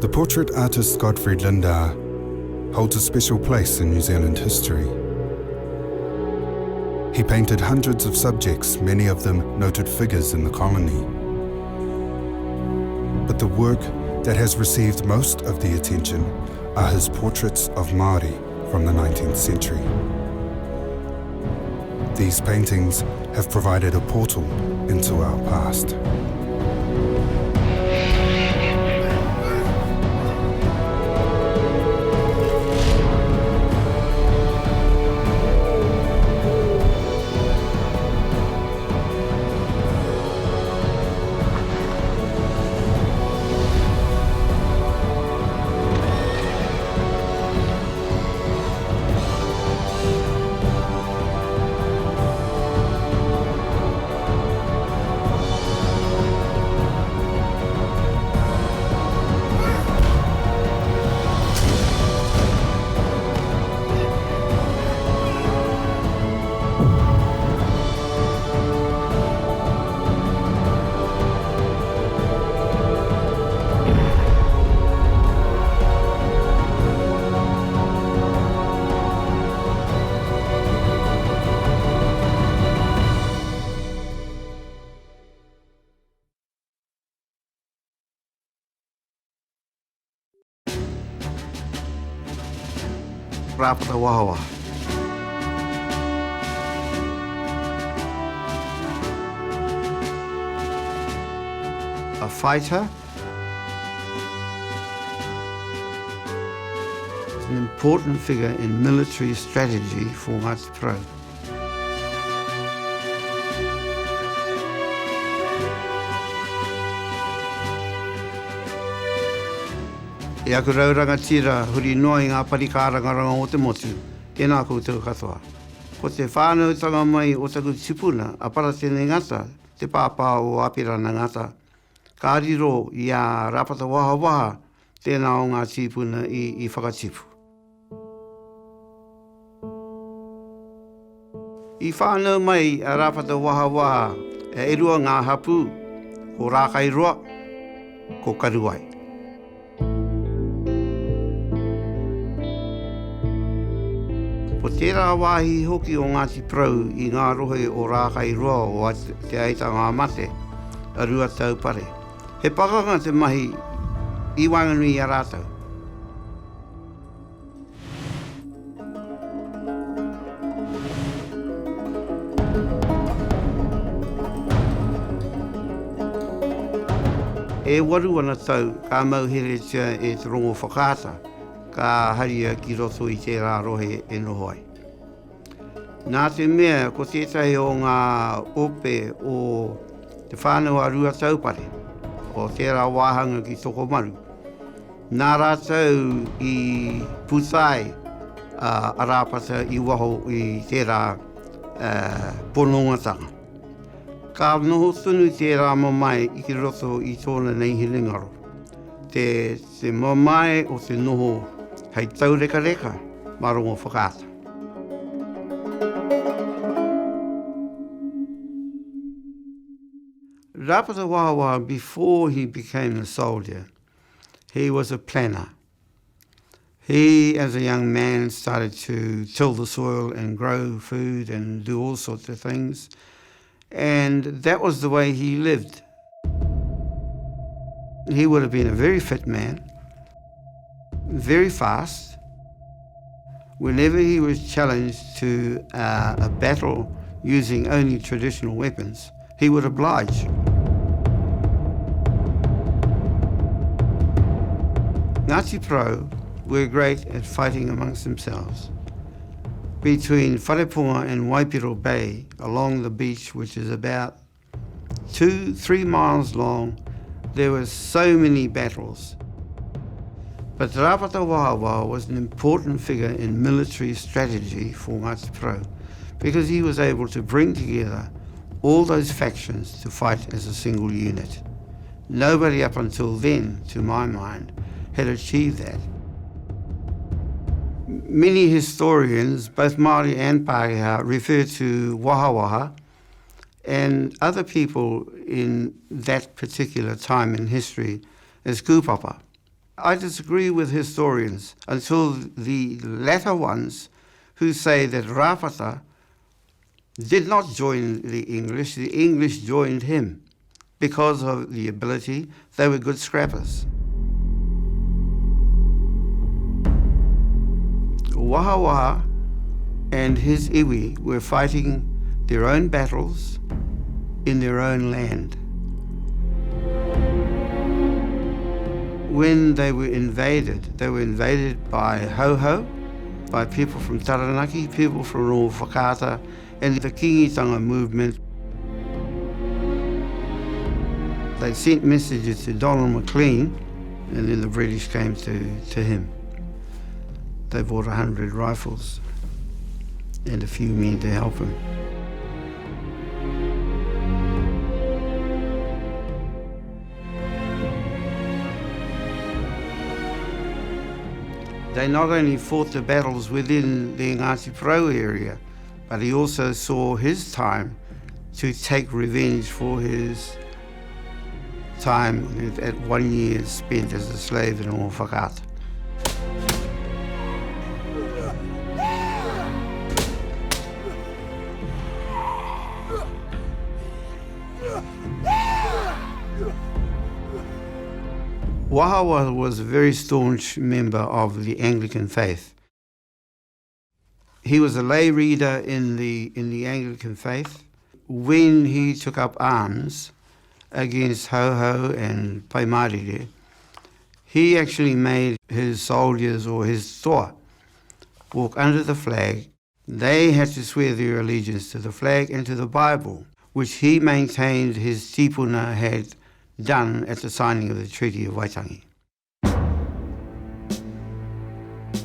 The portrait artist Godfrey Lindauer holds a special place in New Zealand history. He painted hundreds of subjects, many of them noted figures in the colony. But the work that has received most of the attention are his portraits of Maori from the 19th century. These paintings have provided a portal into our past. Rapata Wahawaha. A fighter, an important figure in military strategy for Ngāti Pro. E aku rauranga tira huri noa I ngā parikarangaranga o te motu, tēnā koutou katoa. Ko te whānautanga mai o taku tūpuna, a para tēnei ngata, te pāpā o apirana ngata. Ka riro I a Rapata Wahawaha, tēnā o ngā tūpuna I whakatipu. I whānau mai a Rapata Wahawaha, e rua ngā hapu, ko rākai roa, ko karuai. Ko tērā wāhi hoki o Ngāti Prau I ngā rohe o rākai roa o te aita ngā mate, a rua tau pare. He pakanga te mahi I wanganui a rātau. E waru ana tau ka mauhere tia e te rongo whakaata, ka haria ki roto I tērā rohe e noho ai. Nā te mea, ko tētahi o ngā ope o te whānau a rua taupare, o tērā wāhanga ki toko maru. Nā rātau I putai a rāpata I waho I tērā ponongatanga. Ka noho tunu tērā mamai I ki roto I tōna nei hilingaro. Te mamai o te noho hei tau reka reka, marongo whakaata. Rapata Wahawaha, before he became a soldier, he was a planner. He, as a young man, started to till the soil and grow food and do all sorts of things. And that was the way he lived. He would have been a very fit man, very fast. Whenever he was challenged to a battle using only traditional weapons, he would oblige. Ngāti Pro were great at fighting amongst themselves. Between Wharepunga and Waipiro Bay, along the beach, which is about 2-3 miles long, there were so many battles. But Rapata Wahawaha was an important figure in military strategy for Ngāti Pro, because he was able to bring together all those factions to fight as a single unit. Nobody up until then, to my mind, had achieved that. Many historians, both Maori and Pākehā, refer to Wahawaha and other people in that particular time in history as kūpapa. I disagree with historians until the latter ones who say that Rapata did not join the English joined him because of the ability. They were good scrappers. Wahawaha and his iwi were fighting their own battles in their own land. When they were invaded by Hoho, by people from Taranaki, people from Rapata, and the Kingitanga movement. They sent messages to Donald Maclean, and then the British came to him. They bought 100 rifles and a few men to help him. They not only fought the battles within the Ngāti Porou area, but he also saw his time to take revenge for his time at 1 year spent as a slave in Whakata. Wahawaha was a very staunch member of the Anglican faith. He was a lay reader in the Anglican faith. When he took up arms against Hoho and Paimarire, he actually made his soldiers or his toa walk under the flag. They had to swear their allegiance to the flag and to the Bible, which he maintained his tūpuna had done at the signing of the Treaty of Waitangi.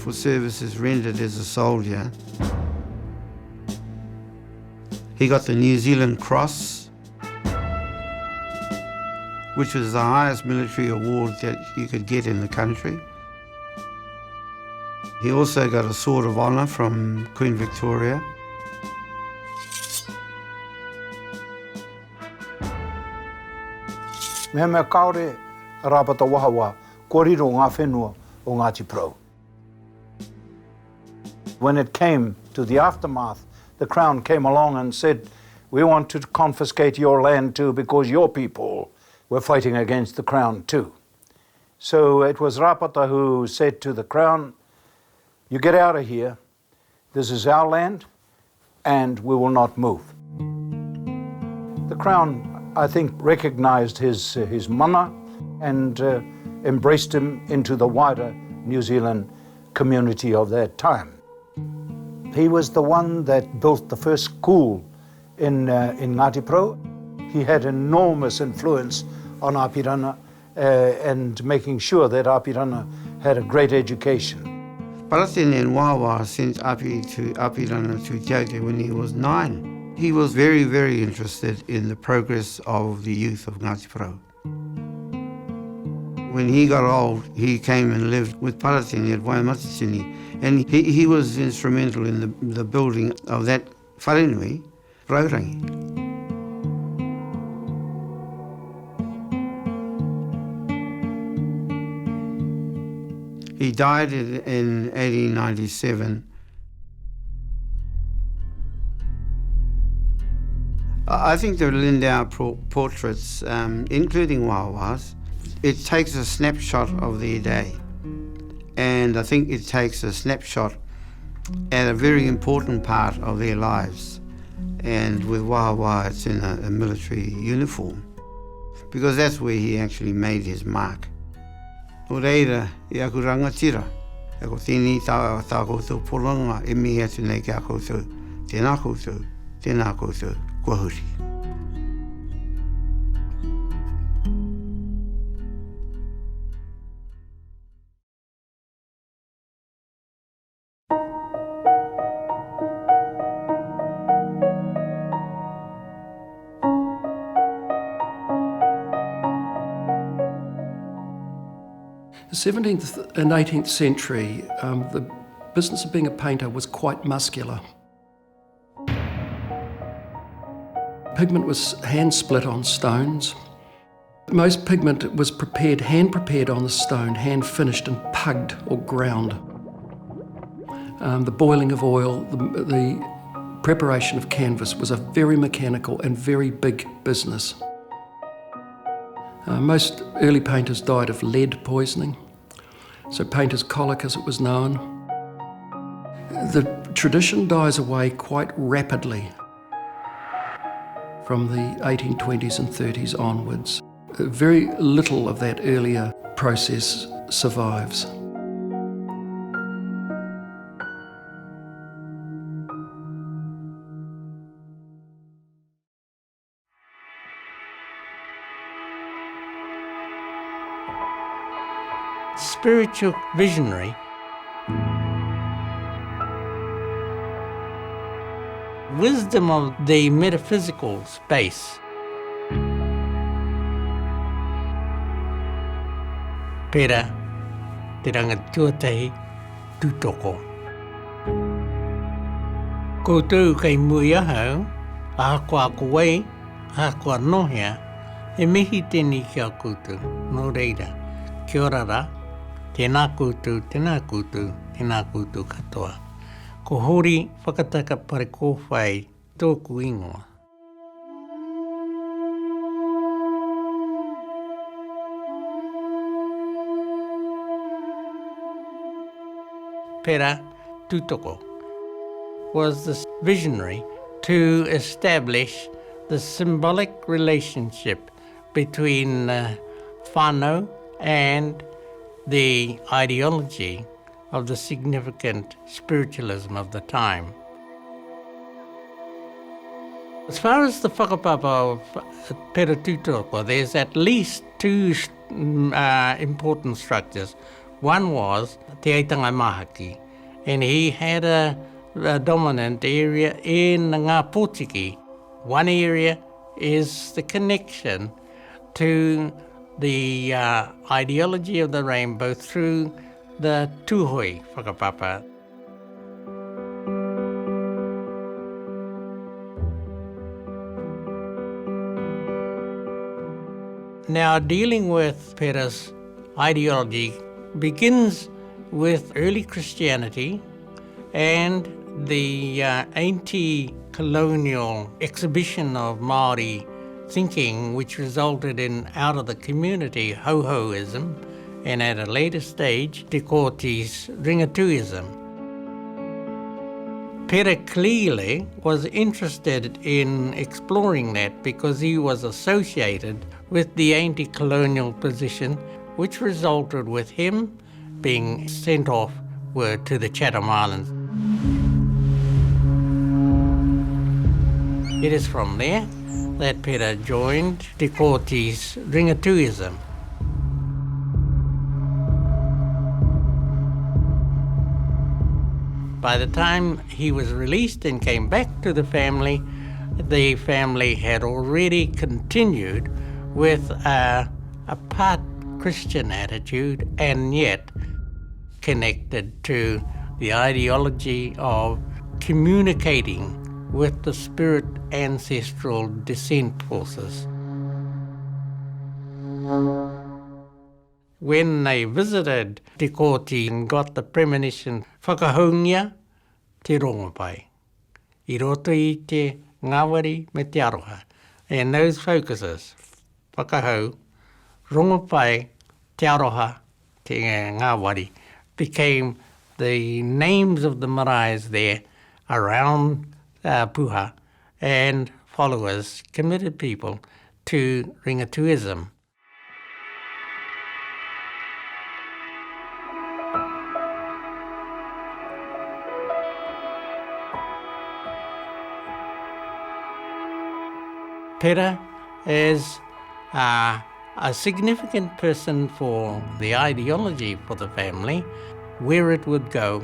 For services rendered as a soldier, he got the New Zealand Cross, which was the highest military award that you could get in the country. He also got a Sword of Honour from Queen Victoria. Me mea kaore Rapata Wahawaha, kōrero ngā whenua o Ngāti Porou. When it came to the aftermath, the Crown came along and said, we want to confiscate your land too because your people were fighting against the Crown too. So it was Rapata who said to the Crown, you get out of here, this is our land, and we will not move. The Crown, I think, recognized his mana and embraced him into the wider New Zealand community of that time. He was the one that built the first school in Ngāti Porou. He had enormous influence on Apirana and making sure that Apirana had a great education. Paratene and Wahawaha sent Api to Apirana to Te Aute when he was 9. He was very, very interested in the progress of the youth of Ngāti Porou. When he got old, he came and lived with Paratene at Waimatatini, and he was instrumental in the building of that wharenui, Raurangi. He died in 1897. I think the Lindauer portraits, including Wahawaha's, it takes a snapshot of their day. And I think it takes a snapshot at a very important part of their lives. And with Wahawaha, it's in a military uniform, because that's where he actually made his mark. O reira, I aku rangatira, e ko tēnei tā koutou polanga, e mihi atu nei kia koutou, tēnā koutou, kua huri. The 17th and 18th century, the business of being a painter was quite muscular. Pigment was hand split on stones. Most pigment was prepared, hand-prepared on the stone, hand-finished and pugged or ground. The boiling of oil, the preparation of canvas was a very mechanical and very big business. Most early painters died of lead poisoning, so painter's colic as it was known. The tradition dies away quite rapidly from the 1820s and 30s onwards. Very little of that earlier process survives. Spiritual visionary wisdom of the metaphysical space. Pera te ranga tuatahi tūtoko. Koutou kei mui ahau, ahakoa kowei, ahakoa nohea, e mihi tēnei kia koutou, no reira, kia ora rā, tēnā koutou katoa. Ko hori whakataka pare kōwhai tōku ingoa. Pera Tūtoko was the visionary to establish the symbolic relationship between whānau and the ideology of the significant spiritualism of the time. As far as the whakapapa of Pera Tūtoko, there's at least two important structures. One was Te Aitanga Mahaki, and he had a dominant area in Ngā Pōtiki. One area is the connection to the ideology of the rainbow through the tūhoi whakapapa. Now, dealing with Pera's ideology begins with early Christianity and the anti-colonial exhibition of Maori thinking, which resulted in, out of the community, ho-hoism, and at a later stage, Te Kōti's ringatuism. Pera clearly was interested in exploring that because he was associated with the anti-colonial position, which resulted with him being sent off to the Chatham Islands. It is from there that Pera joined Te Kōti's ringatuism. By the time he was released and came back to the family had already continued with a part Christian attitude and yet connected to the ideology of communicating with the spirit ancestral descent forces. When they visited Te Kōti and got the premonition, whakahoungia te rongopai, I roto I te ngāwari me te aroha. And those focuses, whakahau, rongopai, te aroha, te ngāwari, became the names of the maraes there around Puha, and followers, committed people to ringatuism. Pera is a significant person for the ideology for the family, where it would go,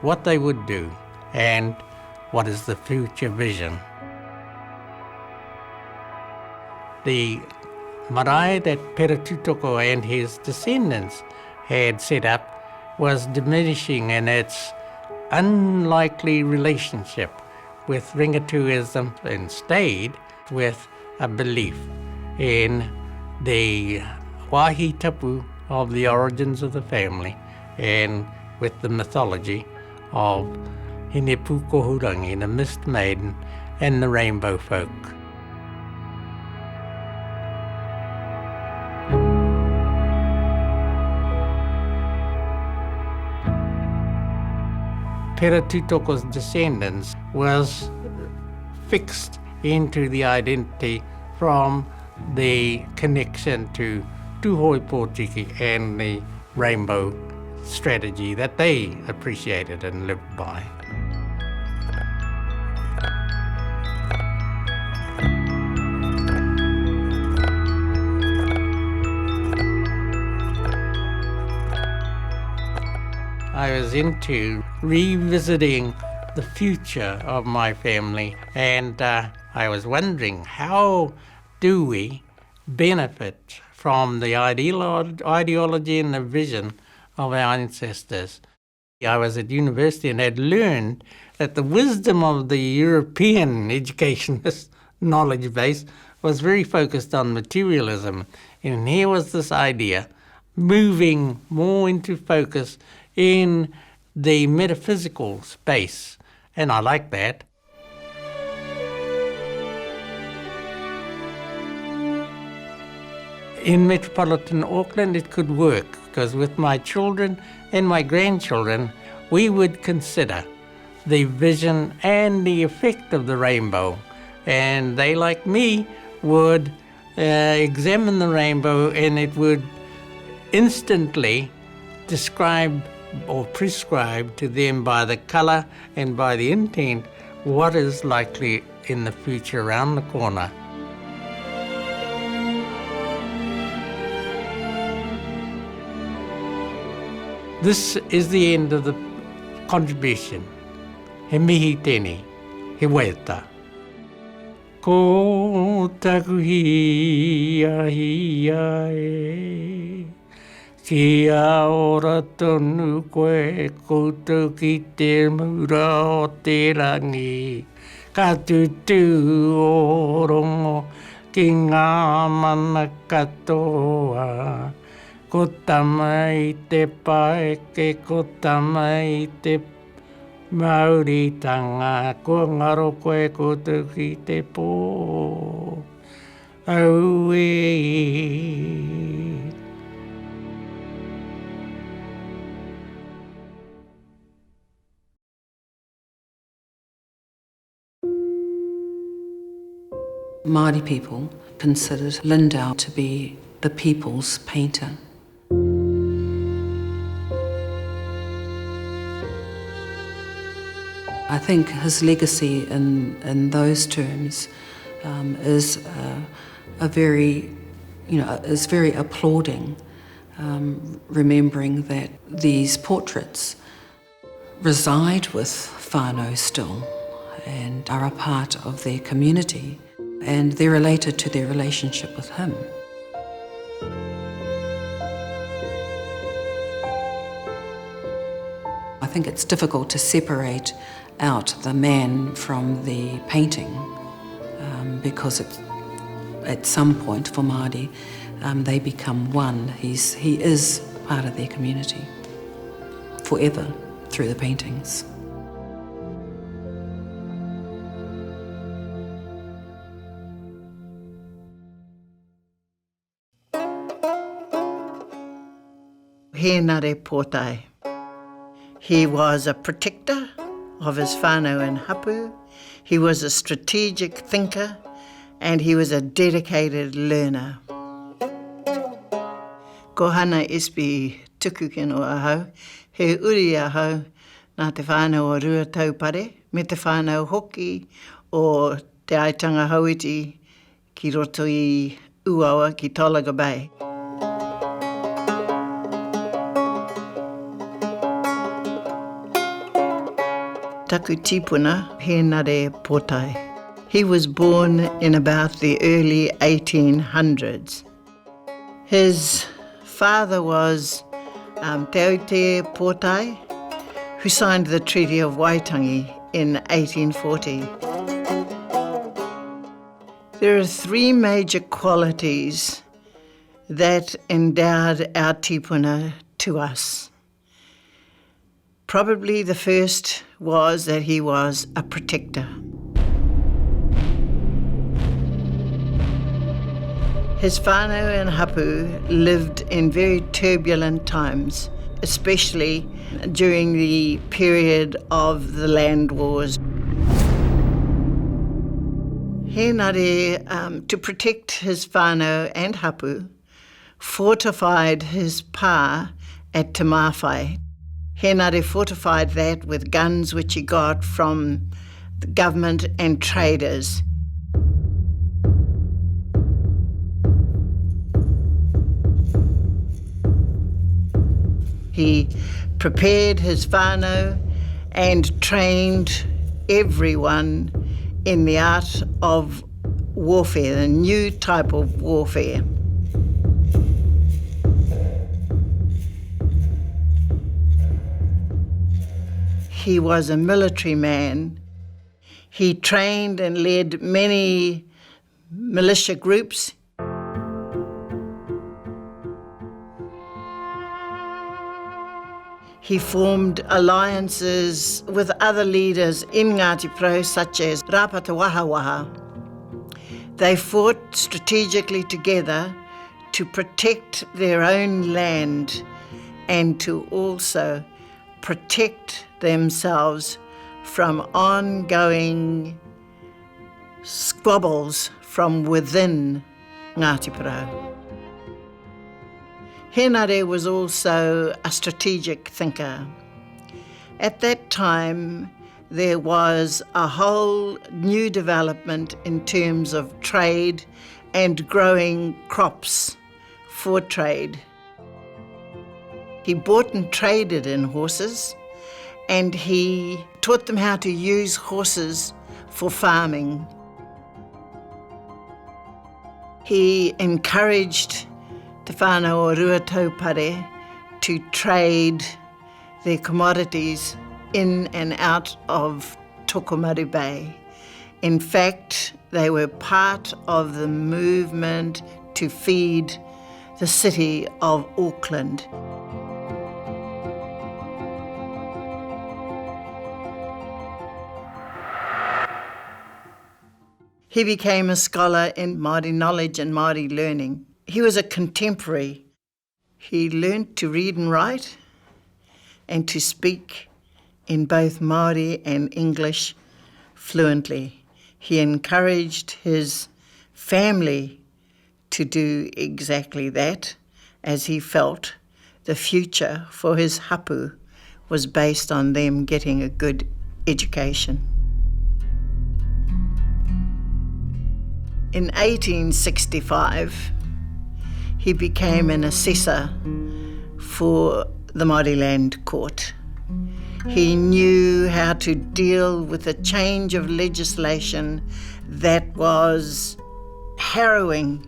what they would do, and what is the future vision. The marae that Pera Tūtoko and his descendants had set up was diminishing in its unlikely relationship with ringatuism and stayed with a belief in the wahi tapu of the origins of the family and with the mythology of Hine Pukohurangi, the Mist Maiden, and the Rainbow Folk. Pera Tutoko's descendants was fixed into the identity from the connection to Tuhoi Pōtiki and the rainbow strategy that they appreciated and lived by. I was into revisiting the future of my family, and I was wondering, how do we benefit from the ideology and the vision of our ancestors? I was at university and had learned that the wisdom of the European educationist knowledge base was very focused on materialism, and here was this idea moving more into focus in the metaphysical space, and I like that. In metropolitan Auckland it could work, because with my children and my grandchildren we would consider the vision and the effect of the rainbow, and they, like me, would examine the rainbow, and it would instantly describe or prescribe to them by the colour and by the intent what is likely in the future around the corner. This is the end of the contribution. He mihi tēnei, he weta. Ko taku hia hia e, kia ora tonu koe koutou ki te mura o te rangi. Ka tutu o rongo ki ngā mana katoa. Ko tama i te paeke, ko tama i te Maori tanga, ko ngaro koe koutou ki te pō. Au e. Māori people considered Lindauer to be the people's painter. I think his legacy in those terms is very applauding, remembering that these portraits reside with whānau still and are a part of their community, and they're related to their relationship with him. I think it's difficult to separate out the man from the painting because at some point for Māori they become one. He is part of their community forever through the paintings. Hēnare pōtai. He was a protector of his whānau and hapu. He was a strategic thinker, and he was a dedicated learner. Ko hana ispi tuku kino ahau, he uri ahau nā te whānau o rua taupare, me te whānau hoki o te aitanga hauiti ki roto i Uawa ki Tolaga Bay. Taku tūpuna, Hēnare pōtai. He was born in about the early 1800s. His father was Te Aute Pōtai, who signed the Treaty of Waitangi in 1840. There are three major qualities that endowed our tūpuna to us. Probably the first was that he was a protector. His whānau and hapu lived in very turbulent times, especially during the period of the land wars. Henare, to protect his whānau and hapu, fortified his pā at Te Mawhai. Henare fortified that with guns which he got from the government and traders. He prepared his whānau and trained everyone in the art of warfare, a new type of warfare. He was a military man. He trained and led many militia groups. He formed alliances with other leaders in Ngāti Porou, such as Rapata Wahawaha. They fought strategically together to protect their own land and to also protect themselves from ongoing squabbles from within Ngāti Porou. Henare was also a strategic thinker. At that time, there was a whole new development in terms of trade and growing crops for trade. He bought and traded in horses, and he taught them how to use horses for farming. He encouraged Te whānau o Ruataupare to trade their commodities in and out of Tokomaru Bay. In fact, they were part of the movement to feed the city of Auckland. He became a scholar in Māori knowledge and Māori learning. He was a contemporary. He learnt to read and write and to speak in both Māori and English fluently. He encouraged his family to do exactly that, as he felt the future for his hapu was based on them getting a good education. In 1865, he became an assessor for the Māori Land Court. He knew how to deal with a change of legislation that was harrowing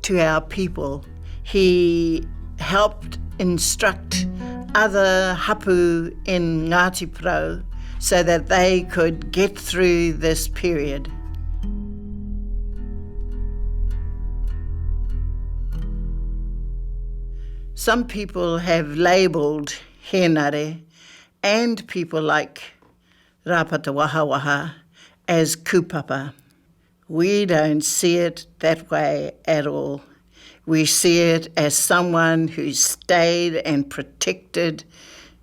to our people. He helped instruct other hapu in Ngāti Porou so that they could get through this period. Some people have labelled Henare and people like Rapata Wahawaha as kupapa. We don't see it that way at all. We see it as someone who stayed and protected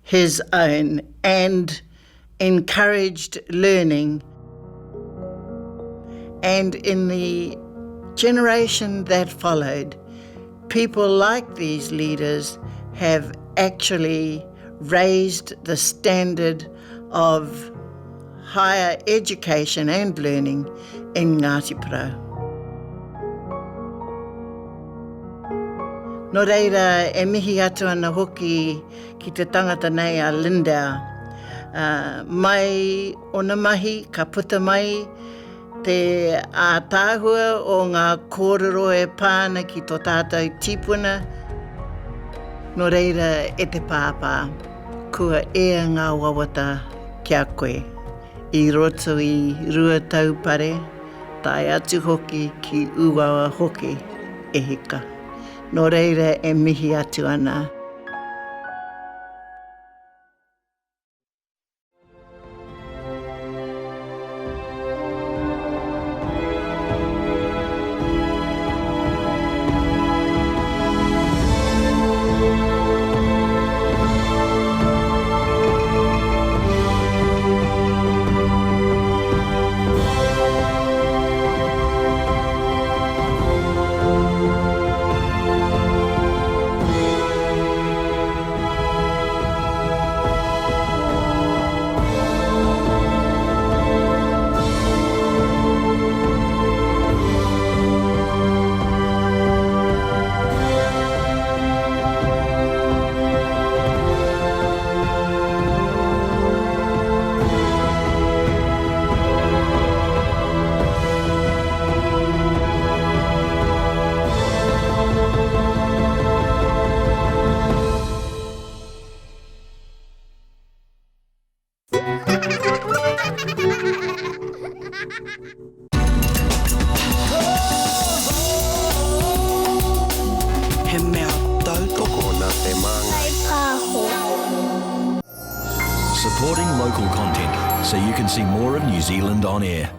his own and encouraged learning. And in the generation that followed, people like these leaders have actually raised the standard of higher education and learning in Ngāti Porou. Nō reira, e mihi atu ana hoki ki te tangata nei a Lindauer. Mai ona mahi, ka puta mai, te ātāhua o ngā kōrero e pāna ki tō tātou tīpuna. Nō reira e te pāpā, kua ea ngā wawata kia koe. I roto i Ruataupare, tai atu hoki ki Uawa hoki e hika. no reira e mihi atu ana. He mea tautoko. Tōkona te manga. Supporting local content so you can see more of New Zealand on air.